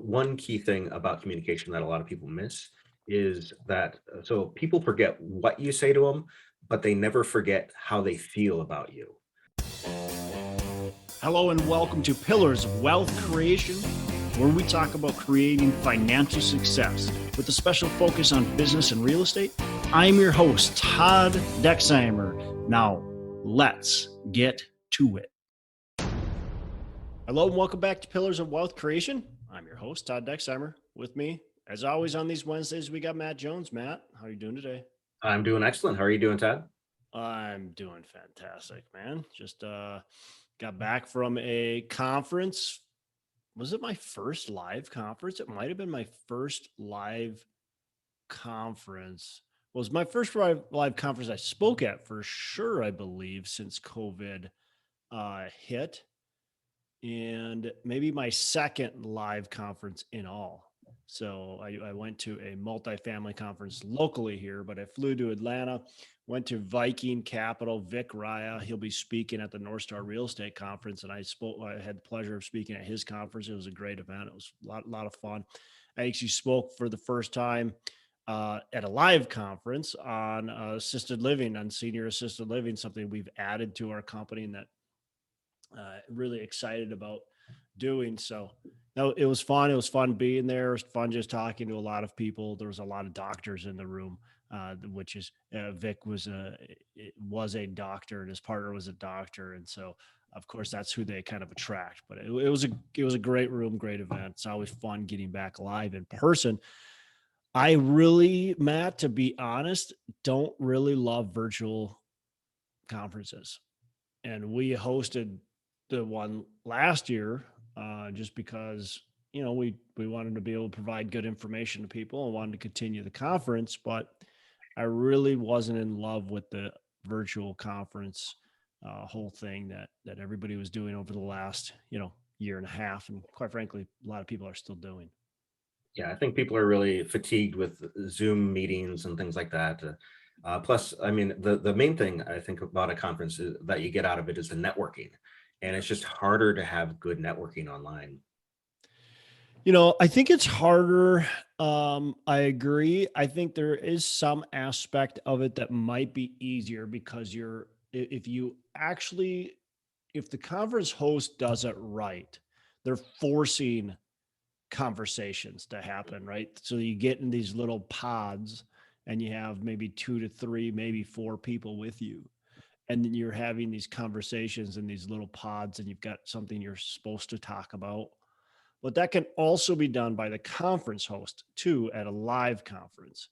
one key thing about communication that a lot of people miss is that so people forget what you say to them, but they never forget how they feel about you. Hello and welcome to Pillars of Wealth Creation, where we talk about creating financial success with a special focus on business and real estate. I'm your host, Todd Dexheimer. Now, let's get to it. Hello and welcome back to Pillars of Wealth Creation. I'm your host, Todd Dexheimer. With me, as always, on these Wednesdays, we got Matt Jones. Matt, how are you doing today? I'm doing excellent. How are you doing, Todd? I'm doing fantastic, man. Just got back from a conference. Was it my first live conference? It might have been my first live conference. Well, it was my first live conference I spoke at for sure, I believe, since COVID hit. And maybe my second live conference in all. So I went to a multifamily conference locally here, but I flew to Atlanta, went to Viking Capital, Vic Raya. He'll be speaking at the North Star Real Estate Conference. And I had the pleasure of speaking at his conference. It was a great event. It was a lot of fun. I actually spoke for the first time at a live conference on assisted living, on senior assisted living, something we've added to our company and that really excited about doing. So no, it was fun. It was fun being there. It was fun just talking to a lot of people. There was a lot of doctors in the room, which is Vic was a doctor and his partner was a doctor. And so of course that's who they kind of attract, but it was a great room, great event. It's always fun getting back live in person. I really, Matt, to be honest, don't really love virtual conferences. And we hosted the one last year just because, we wanted to be able to provide good information to people and wanted to continue the conference, but I really wasn't in love with the virtual conference whole thing that everybody was doing over the last, year and a half. And quite frankly, a lot of people are still doing. Yeah, I think people are really fatigued with Zoom meetings and things like that. Plus, I mean, the main thing I think about a conference is, that you get out of it is the networking. And it's just harder to have good networking online. I think it's harder. I agree. I think there is some aspect of it that might be easier because if the conference host does it right, they're forcing conversations to happen, right? So you get in these little pods and you have maybe 2 to 3, maybe 4 people with you. And then you're having these conversations in these little pods and you've got something you're supposed to talk about. But that can also be done by the conference host too at a live conference.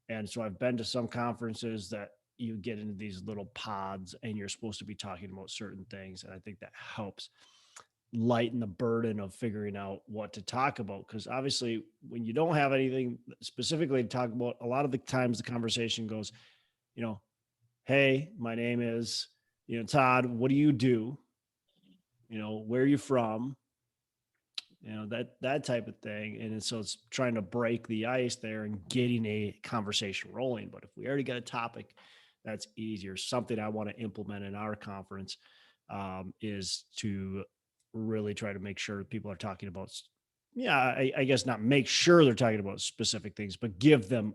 And so I've been to some conferences that you get into these little pods and you're supposed to be talking about certain things. And I think that helps lighten the burden of figuring out what to talk about. Because obviously when you don't have anything specifically to talk about, a lot of the times the conversation goes, hey, my name is, Todd, what do you do? Where are you from? That type of thing. And so it's trying to break the ice there and getting a conversation rolling. But if we already got a topic, that's easier. Something I want to implement in our conference is to really try to make sure people are talking about, I guess not make sure they're talking about specific things, but give them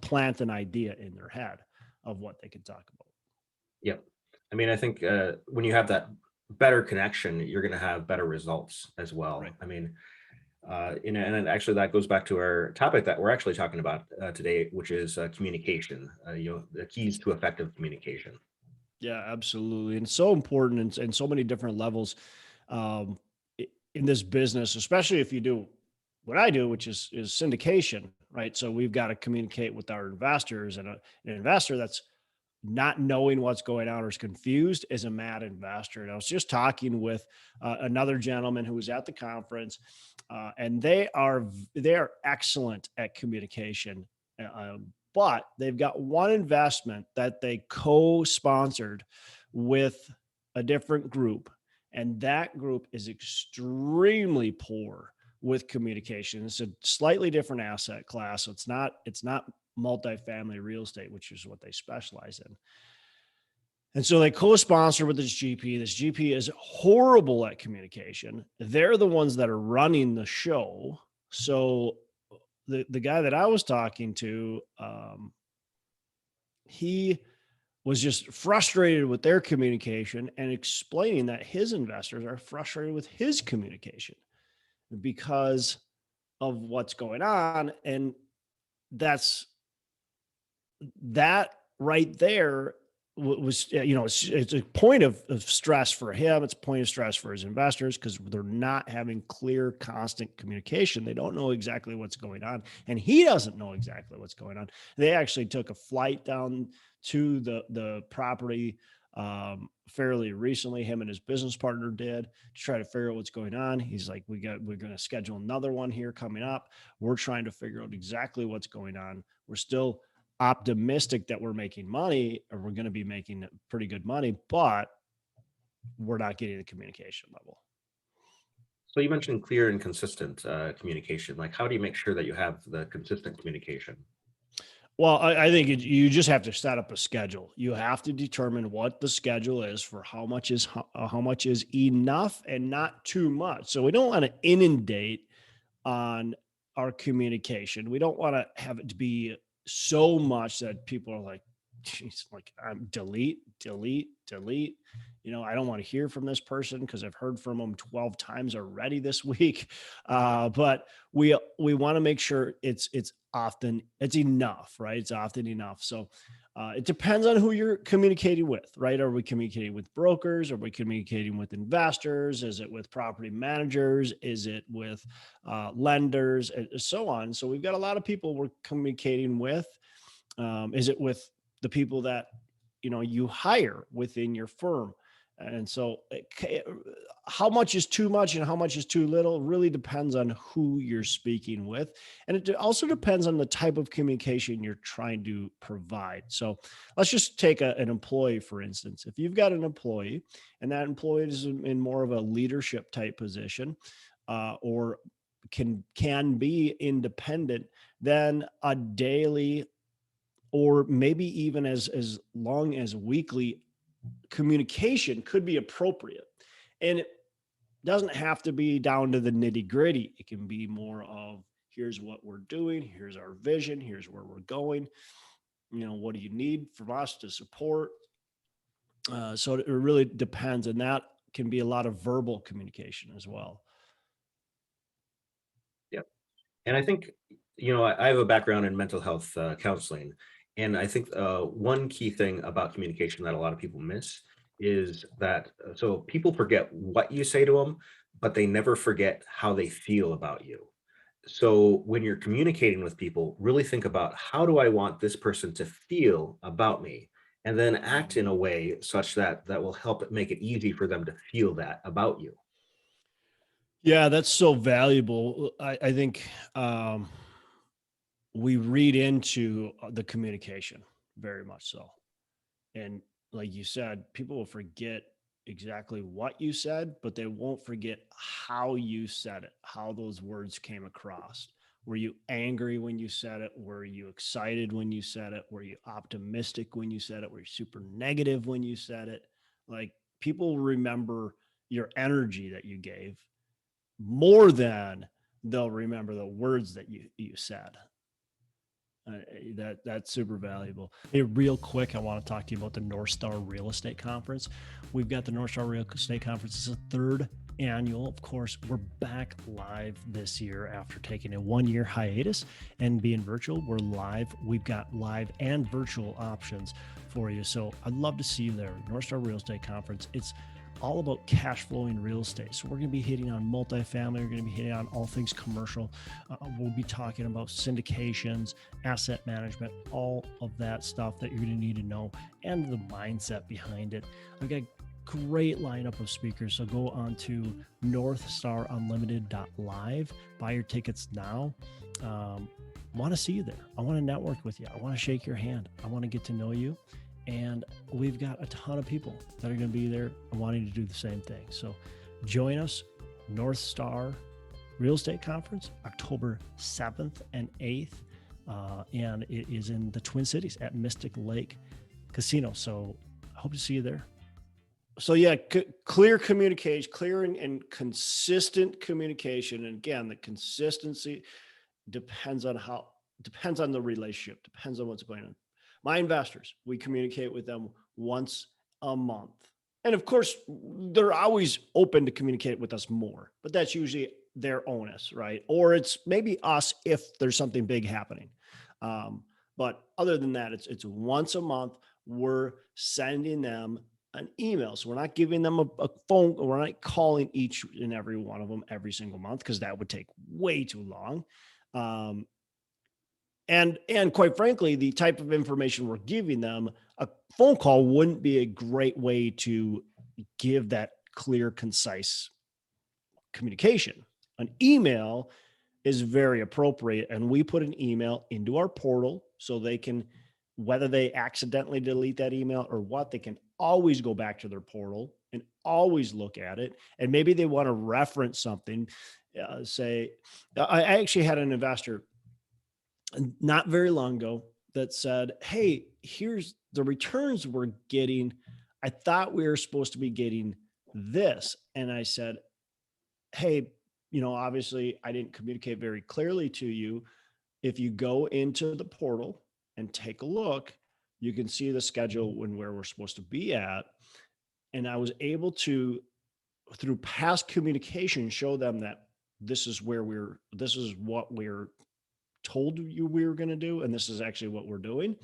plant an idea in their head of what they can talk about. Yep. I mean, I think when you have that better connection, you're going to have better results as well. Right. I mean, and actually that goes back to our topic that we're actually talking about today, which is communication, the keys to effective communication. Yeah, absolutely. And so important in so many different levels in this business, especially if you do what I do, which is syndication, right? So we've got to communicate with our investors, and an investor that's not knowing what's going on or is confused is a mad investor. And I was just talking with another gentleman who was at the conference, and they are excellent at communication, but they've got one investment that they co-sponsored with a different group, and that group is extremely poor with communication. It's a slightly different asset class. So it's not multifamily real estate, which is what they specialize in. And so they co-sponsor with this GP. This GP is horrible at communication. They're the ones that are running the show. So the guy that I was talking to, he was just frustrated with their communication and explaining that his investors are frustrated with his communication because of what's going on. And that's that right there was, it's a point of stress for him. It's a point of stress for his investors because they're not having clear, constant communication. They don't know exactly what's going on, and he doesn't know exactly what's going on. They actually took a flight down to the property fairly recently. Him and his business partner did, to try to figure out what's going on. He's like, we're going to schedule another one here coming up. We're trying to figure out exactly what's going on. We're still optimistic that we're making money, or we're going to be making pretty good money, but we're not getting the communication level. So you mentioned clear and consistent communication. Like, how do you make sure that you have the consistent communication? Well, I think you just have to set up a schedule. You have to determine what the schedule is for how much is enough and not too much. So we don't want to inundate on our communication. We don't want to have it to be so much that people are like, geez, like I'm delete. I don't want to hear from this person because I've heard from them 12 times already this week. But we want to make sure it's enough, right? It's often enough. So it depends on who you're communicating with, right? Are we communicating with brokers? Are we communicating with investors? Is it with property managers? Is it with lenders and so on? So we've got a lot of people we're communicating with. Is it with the people that, you hire within your firm? And so how much is too much and how much is too little really depends on who you're speaking with. And it also depends on the type of communication you're trying to provide. So let's just take an employee, for instance. If you've got an employee and that employee is in more of a leadership type position, or can be independent, then a daily or maybe even as long as weekly communication could be appropriate. And it doesn't have to be down to the nitty gritty. It can be more of, here's what we're doing, here's our vision, here's where we're going. What do you need from us to support? So it really depends. And that can be a lot of verbal communication as well. Yeah. And I think, I have a background in mental health counseling. And I think one key thing about communication that a lot of people miss is that so people forget what you say to them, but they never forget how they feel about you. So when you're communicating with people, really think about, how do I want this person to feel about me? And then act in a way such that will help make it easy for them to feel that about you. Yeah, that's so valuable. I think we read into the communication very much so. And like you said, people will forget exactly what you said, but they won't forget how you said it, how those words came across. Were you angry when you said it? Were you excited when you said it? Were you optimistic when you said it? Were you super negative when you said it? Like, people remember your energy that you gave more than they'll remember the words that you said. That's super valuable. Hey, real quick, I want to talk to you about the North Star Real Estate Conference. We've got the North Star Real Estate Conference. It's a third annual. Of course, we're back live this year after taking a 1-year hiatus and being virtual. We're live. We've got live and virtual options for you. So I'd love to see you there. North Star Real Estate Conference. It's all about cash flowing real estate. So we're going to be hitting on multifamily. We're going to be hitting on all things commercial. We'll be talking about syndications, asset management, all of that stuff that you're going to need to know, and the mindset behind it. I've got a great lineup of speakers. So go on to northstarunlimited.live, buy your tickets now. Want to see you there. I want to network with you. I want to shake your hand. I want to get to know you. And we've got a ton of people that are going to be there wanting to do the same thing. So join us, North Star Real Estate Conference, October 7th and 8th. And it is in the Twin Cities at Mystic Lake Casino. So I hope to see you there. So yeah, clear communication, clear and consistent communication. And again, the consistency depends on depends on the relationship, depends on what's going on. My investors, we communicate with them once a month. And of course, they're always open to communicate with us more, but that's usually their onus, right? Or it's maybe us if there's something big happening. Um, but other than that, it's once a month. We're sending them an email. So we're not giving them a phone. We're not calling each and every one of them every single month because that would take way too long. Um, and quite frankly, the type of information we're giving them, a phone call wouldn't be a great way to give that clear, concise communication. An email is very appropriate, and we put an email into our portal so they can, whether they accidentally delete that email or what, they can always go back to their portal and always look at it. And maybe they want to reference something. Say, I actually had an investor not very long ago that said, "Hey, here's the returns we're getting. I thought we were supposed to be getting this." And I said, "Hey, obviously I didn't communicate very clearly to you. If you go into the portal and take a look, you can see the schedule and where we're supposed to be at." And I was able to, through past communication, show them that this is what we're told you we were going to do, and this is actually what we're doing.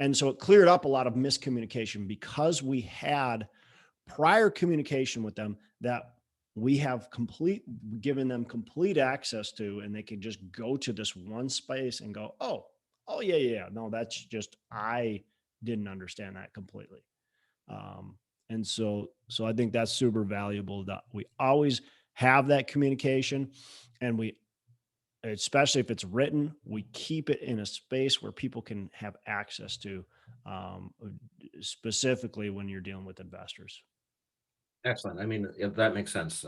And so it cleared up a lot of miscommunication because we had prior communication with them that we have given them complete access to, and they can just go to this one space and go, oh yeah. No, that's just, I didn't understand that completely. And so I think that's super valuable that we always have that communication, and we, especially if it's written, we keep it in a space where people can have access to, um, specifically when you're dealing with investors. Excellent. I mean, that makes sense.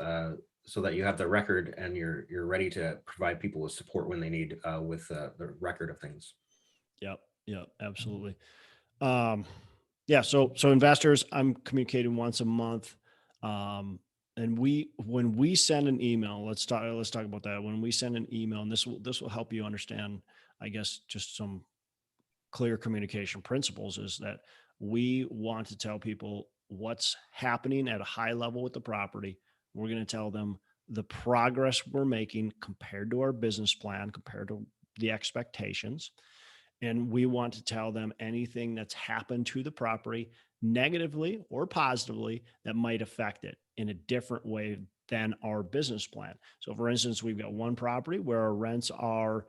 So that you have the record and you're ready to provide people with support when they need with the record of things. Yep. Yep. Absolutely. Um, yeah. So investors, I'm communicating once a month. Um, and when we send an email, let's talk about that. When we send an email, and this will help you understand, I guess, just some clear communication principles, is that we want to tell people what's happening at a high level with the property. We're going to tell them the progress we're making compared to our business plan, compared to the expectations. And we want to tell them anything that's happened to the property, negatively or positively, that might affect it in a different way than our business plan. So, for instance, we've got one property where our rents are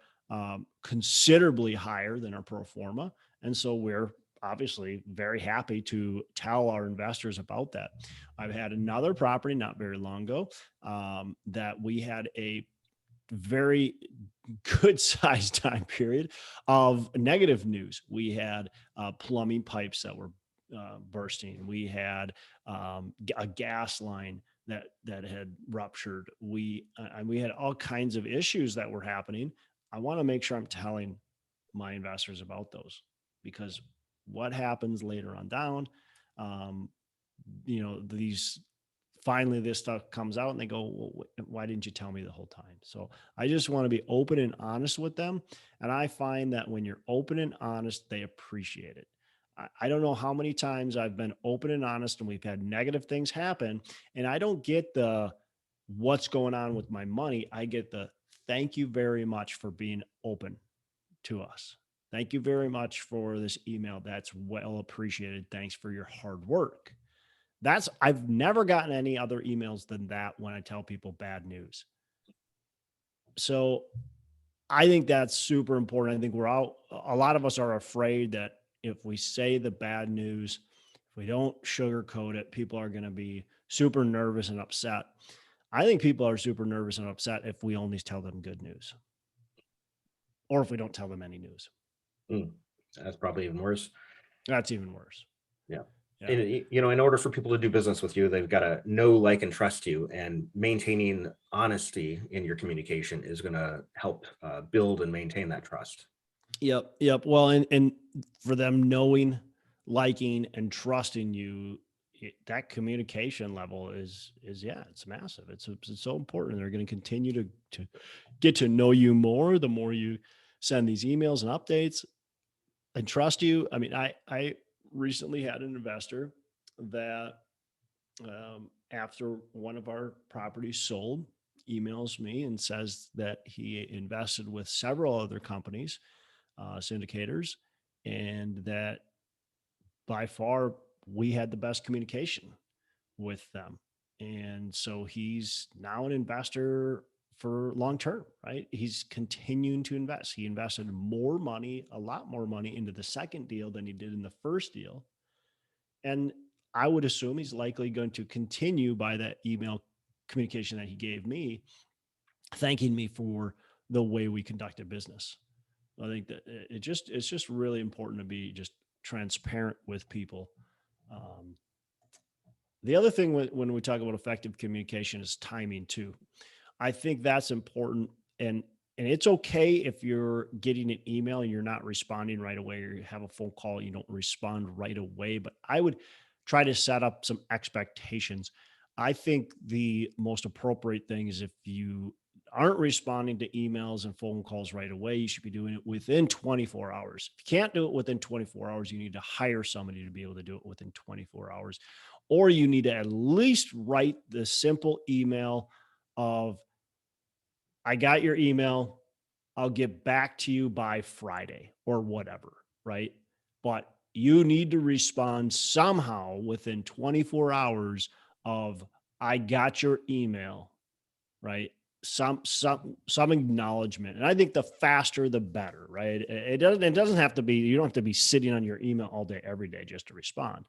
considerably higher than our pro forma. And so we're obviously very happy to tell our investors about that. I've had another property not very long ago that we had a very good sized time period of negative news. We had plumbing pipes that were bursting. We had a gas line that had ruptured. We had all kinds of issues that were happening. I want to make sure I'm telling my investors about those, because what happens later on down, um, these, finally this stuff comes out and they go, well, why didn't you tell me the whole time? So I just want to be open and honest with them. And I find that when you're open and honest, they appreciate it. I don't know how many times I've been open and honest and we've had negative things happen, and I don't get the what's going on with my money. I get the thank you very much for being open to us. Thank you very much for this email. That's well appreciated. Thanks for your hard work. I've never gotten any other emails than that when I tell people bad news. So I think that's super important. I think a lot of us are afraid that if we say the bad news, if we don't sugarcoat it, people are going to be super nervous and upset. I think people are super nervous and upset if we only tell them good news, or if we don't tell them any news. Mm, that's probably even worse. That's even worse. Yeah. Yeah. And, in order for people to do business with you, they've got to know, like, and trust you. And maintaining honesty in your communication is going to help build and maintain that trust. Yep. Yep. Well, and for them knowing, liking, and trusting you, that communication level yeah, it's massive. It's so important. They're going to continue to get to know you more the more you send these emails and updates and trust you. I mean, I recently had an investor that after one of our properties sold, emails me and says that he invested with several other companies, syndicators, and that by far we had the best communication with them. And so he's now an investor for long term, right? He's continuing to invest. He invested more money, a lot more money into the second deal than he did in the first deal. And I would assume he's likely going to continue by that email communication that he gave me, thanking me for the way we conducted business. I think that it's just really important to be just transparent with people. Um, the other thing when we talk about effective communication is timing too. I think that's important. And it's okay if you're getting an email and you're not responding right away, or you have a phone call, you don't respond right away. But I would try to set up some expectations. I think the most appropriate thing is if you aren't responding to emails and phone calls right away, you should be doing it within 24 hours. If you can't do it within 24 hours, you need to hire somebody to be able to do it within 24 hours. Or you need to at least write the simple email of, I got your email. I'll get back to you by Friday or whatever, right? But you need to respond somehow within 24 hours of, I got your email, right? Some acknowledgement. And I think the faster the better, right? It doesn't have to be, you don't have to be sitting on your email all day every day just to respond.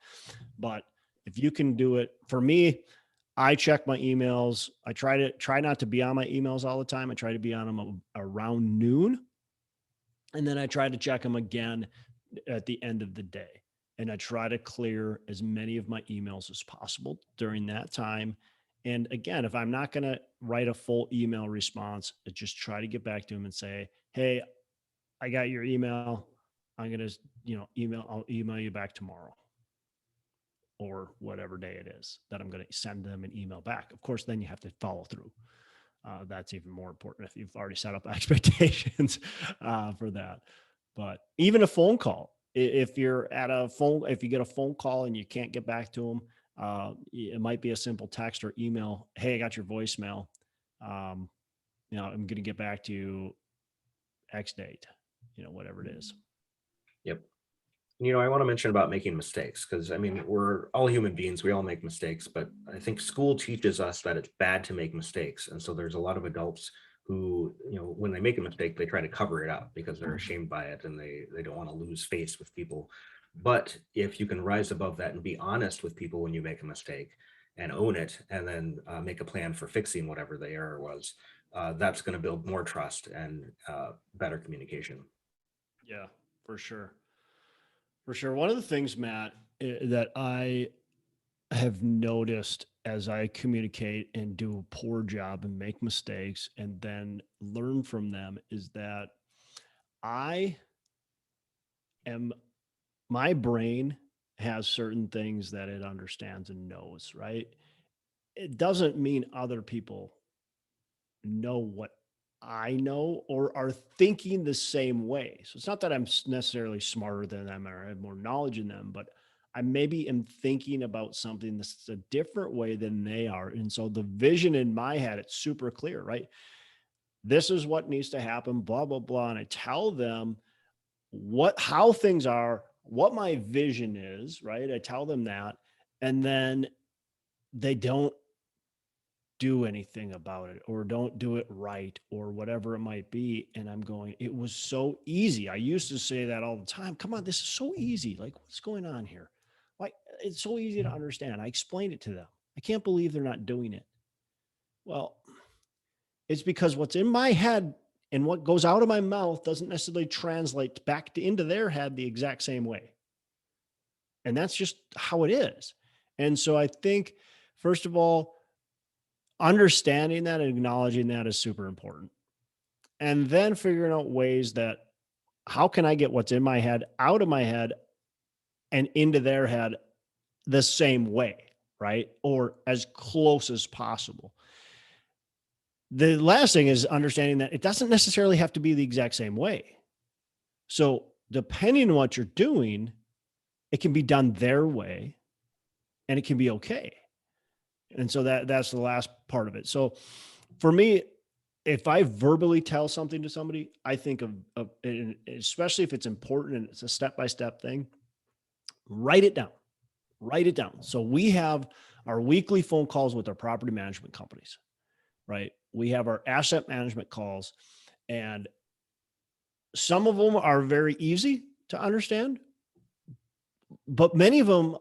But if you can do it, for me, I check my emails. I try not to be on my emails all the time. I try to be on them around noon. And then I try to check them again at the end of the day. And I try to clear as many of my emails as possible during that time. And again, if I'm not going to write a full email response, I just try to get back to them and say, hey, I got your email. I'm going to, I'll email you back tomorrow, or whatever day it is that I'm going to send them an email back. Of course, then you have to follow through. That's even more important if you've already set up expectations for that. But even a phone call, if you get a phone call and you can't get back to them, it might be a simple text or email. Hey, I got your voicemail. I'm going to get back to you X date, whatever it is. Yep. I want to mention about making mistakes, because I mean, we're all human beings. We all make mistakes, but I think school teaches us that it's bad to make mistakes. And so there's a lot of adults who, when they make a mistake, they try to cover it up because they're ashamed by it, and they don't want to lose face with people. But if you can rise above that and be honest with people when you make a mistake and own it, and then make a plan for fixing whatever the error was, that's going to build more trust and better communication. Yeah, for sure. For sure. One of the things, Matt, that I have noticed as I communicate and do a poor job and make mistakes and then learn from them is that I am, my brain has certain things that it understands and knows, right? It doesn't mean other people know what I know or are thinking the same way. So it's not that I'm necessarily smarter than them or have more knowledge in them, but I maybe am thinking about something that's a different way than they are. And so the vision in my head, it's super clear, right? This is what needs to happen, blah, blah, blah. And I tell them how things are, what my vision is, right? I tell them that, and then they don't do anything about it or don't do it right or whatever it might be. And I'm going, it was so easy. I used to say that all the time. Come on, this is so easy. Like, what's going on here? Like, it's so easy to understand. I explained it to them. I can't believe they're not doing it. Well, it's because what's in my head and what goes out of my mouth doesn't necessarily translate back into their head the exact same way. And that's just how it is. And so I think, first of all, understanding that and acknowledging that is super important. And then figuring out ways that, how can I get what's in my head out of my head and into their head the same way, right? Or as close as possible. The last thing is understanding that it doesn't necessarily have to be the exact same way. So depending on what you're doing, it can be done their way and it can be okay. And so that's the last part of it. So for me, if I verbally tell something to somebody, I think of and especially if it's important and it's a step-by-step thing, write it down. Write it down. So we have our weekly phone calls with our property management companies, right? We have our asset management calls, and some of them are very easy to understand, but many of them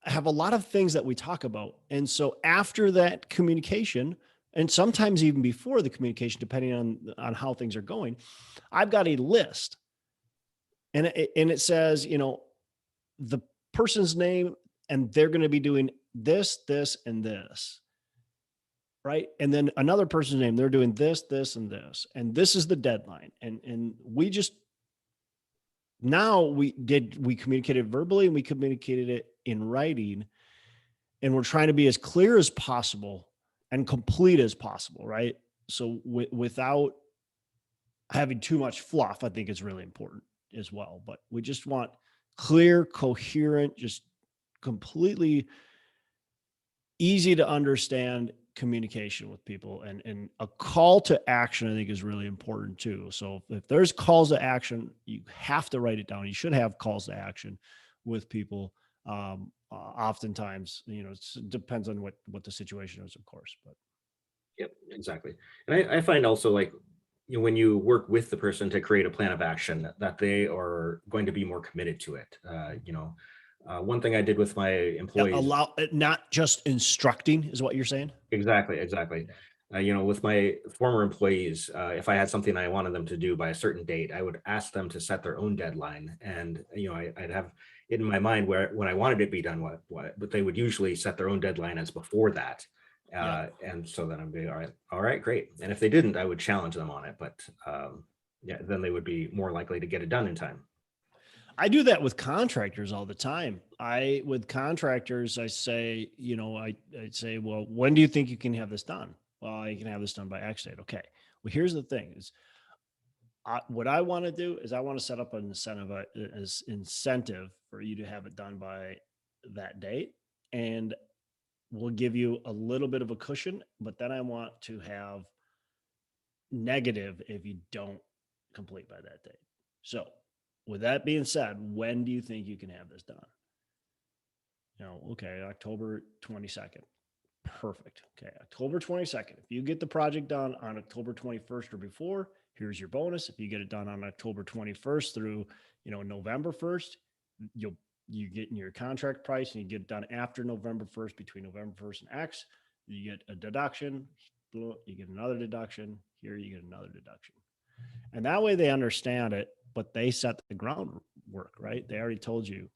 have a lot of things that we talk about. And so after that communication, and sometimes even before the communication, depending on how things are going, I've got a list, and it says, the person's name, and they're going to be doing this, this, and this, right? And then another person's name, they're doing this, this, and this, and this is the deadline. And we just now we communicated verbally and we communicated it in writing, and we're trying to be as clear as possible and complete as possible, right? So without having too much fluff, I think is really important as well. But we just want clear, coherent, just completely easy to understand communication with people, and a call to action, I think, is really important too. So if there's calls to action, you have to write it down. You should have calls to action with people. Oftentimes, it depends on what the situation is, of course, but Yep, exactly. And I find also, like, when you work with the person to create a plan of action, that they are going to be more committed to it. One thing I did with my yeah, employees. allow not just instructing is what you're saying. Exactly, exactly. With my former employees, if I had something I wanted them to do by a certain date, I would ask them to set their own deadline. And, I'd have it in my mind where when I wanted it to be done, but they would usually set their own deadline as before that. Yeah. And so then I'd be, all right, great. And if they didn't, I would challenge them on it. But yeah, then they would be more likely to get it done in time. I do that with contractors all the time. With contractors, I say, I'd say, well, when do you think you can have this done? Well, you can have this done by X date. Okay. Well, here's the thing is, what I want to do is I want to set up an incentive for you to have it done by that date. And we'll give you a little bit of a cushion, but then I want to have negative if you don't complete by that date. So, with that being said, when do you think you can have this done? Okay, October 22nd. Perfect. Okay, October 22nd. If you get the project done on October 21st or before, here's your bonus. If you get it done on October 21st through, November 1st, you get in your contract price, and you get it done after November 1st, between November 1st and X, you get a deduction, you get another deduction, here you get another deduction. And that way they understand it, but they set the groundwork, right? They already told you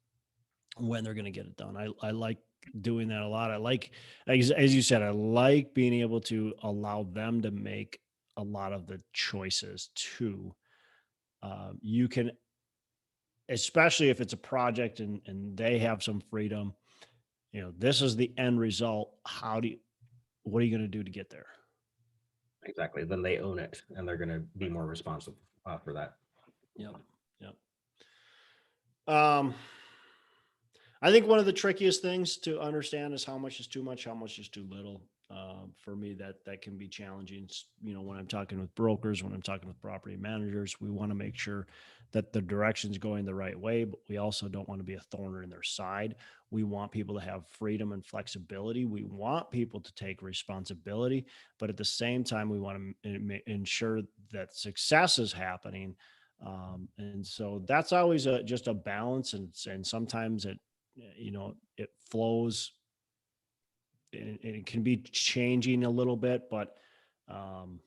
when they're going to get it done. I like doing that a lot. I like, as you said, I like being able to allow them to make a lot of the choices too. You can, especially if it's a project and they have some freedom, this is the end result. What are you going to do to get there? Exactly. Then they own it, and they're going to be more responsible for that. Yep. Yep. Um, I think one of the trickiest things to understand is how much is too much, how much is too little. For me, that can be challenging. When I'm talking with brokers, when I'm talking with property managers, we want to make sure that the direction's going the right way, but we also don't want to be a thorn in their side. We want people to have freedom and flexibility. We want people to take responsibility, but at the same time, we want to ensure that success is happening. And so that's always just a balance, and sometimes it flows, and it can be changing a little bit, but um,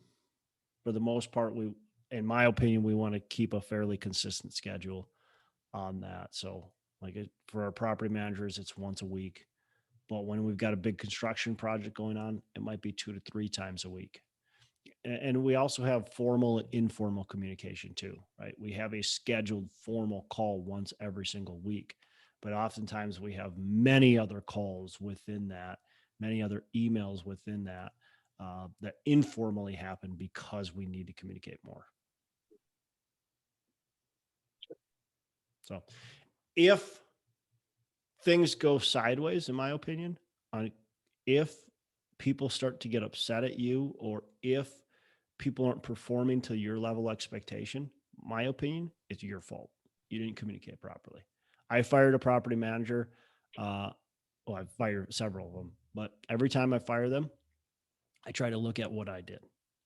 for the most part, in my opinion, we want to keep a fairly consistent schedule on that. So, for our property managers, it's once a week, but when we've got a big construction project going on, it might be 2 to 3 times a week. And we also have formal and informal communication too, right? We have a scheduled formal call once every single week, but oftentimes we have many other calls within that, many other emails within that, that informally happen because we need to communicate more. So if things go sideways, in my opinion, if people start to get upset at you, or if people aren't performing to your level of expectation, my opinion, it's your fault. You didn't communicate properly. I fired a property manager. Well, I've fired several of them, but every time I fire them, I try to look at what I did.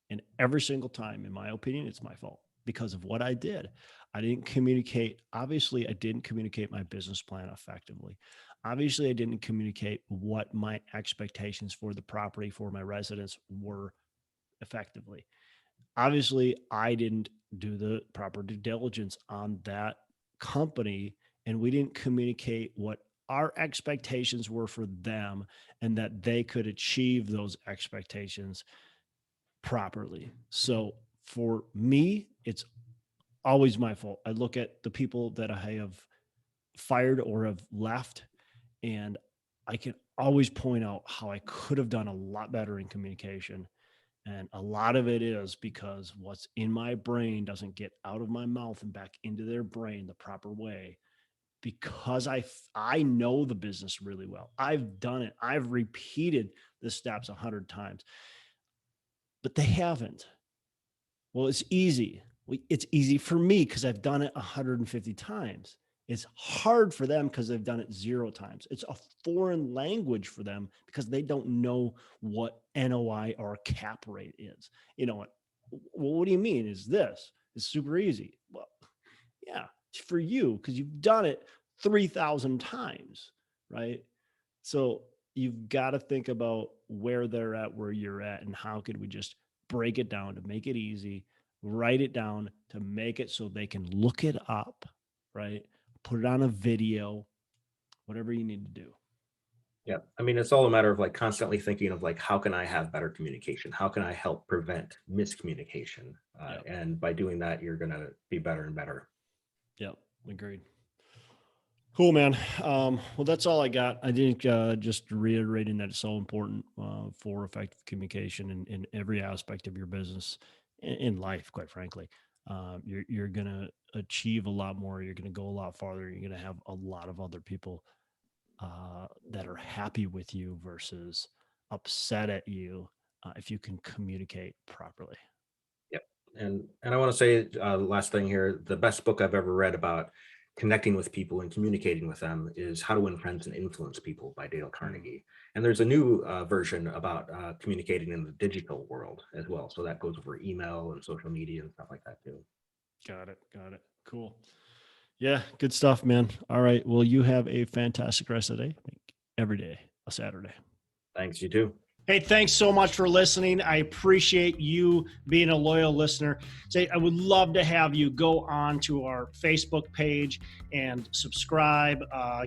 And every single time, in my opinion, it's my fault because of what I did. I didn't communicate. Obviously, I didn't communicate my business plan effectively. Obviously, I didn't communicate what my expectations for the property for my residents were effectively. Obviously, I didn't do the proper due diligence on that company, and we didn't communicate what our expectations were for them and that they could achieve those expectations properly. So for me, it's always my fault. I look at the people that I have fired or have left, and I can always point out how I could have done a lot better in communication. And a lot of it is because what's in my brain doesn't get out of my mouth and back into their brain the proper way, because I know the business really well. I've done it. I've repeated the steps 100 times, but they haven't. Well, it's easy. It's easy for me because I've done it 150 times. It's hard for them because they've done it 0 times. It's a foreign language for them because they don't know what NOI or cap rate is. You know what? Well, what do you mean? Is this? It's super easy. Well, yeah, it's for you because you've done it 3,000 times, right? So you've got to think about where they're at, where you're at, and how could we just break it down to make it easy, write it down to make it so they can look it up, right? Put it on a video, whatever you need to do. Yeah. I mean, it's all a matter of like constantly thinking of like, how can I have better communication? How can I help prevent miscommunication? Yep. And by doing that, you're going to be better and better. Yep. Agreed. Cool, man. Well, that's all I got. I think just reiterating that it's so important for effective communication in every aspect of your business, in life, quite frankly. You're going to achieve a lot more. You're going to go a lot farther. You're going to have a lot of other people that are happy with you versus upset at you if you can communicate properly. Yep. And I want to say last thing here, the best book I've ever read about connecting with people and communicating with them is How to Win Friends and Influence People by Dale Carnegie. And there's a new version about communicating in the digital world as well. So that goes over email and social media and stuff like that too. Got it. Cool. Yeah, good stuff, man. All right. Well, you have a fantastic rest of the day. Every day, a Saturday. Thanks, you too. Hey, thanks so much for listening. I appreciate you being a loyal listener. Say, I would love to have you go on to our Facebook page and subscribe.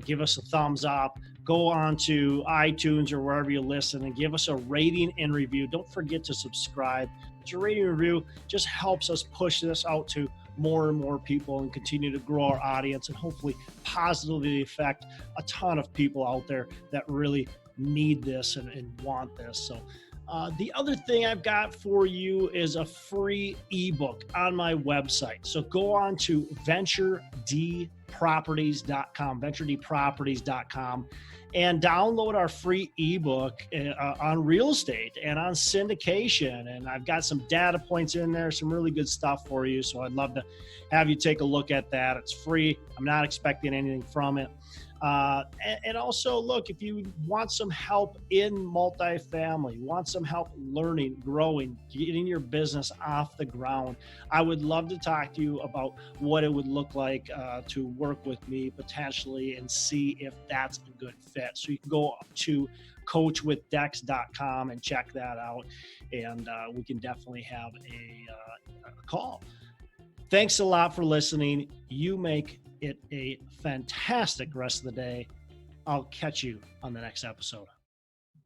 Give us a thumbs up. Go on to iTunes or wherever you listen and give us a rating and review. Don't forget to subscribe. But your rating and review just helps us push this out to more and more people and continue to grow our audience and hopefully positively affect a ton of people out there that really need this and want this. So the other thing I've got for you is a free ebook on my website. So go on to venturedproperties.com, and download our free ebook on real estate and on syndication. And I've got some data points in there, some really good stuff for you. So I'd love to have you take a look at that. It's free. I'm not expecting anything from it. And also, look, if you want some help in multifamily, want some help learning, growing, getting your business off the ground, I would love to talk to you about what it would look like to work with me potentially and see if that's a good fit. So you can go to coachwithdex.com and check that out, and we can definitely have a call. Thanks a lot for listening. You make it a fantastic rest of the day. I'll catch you on the next episode.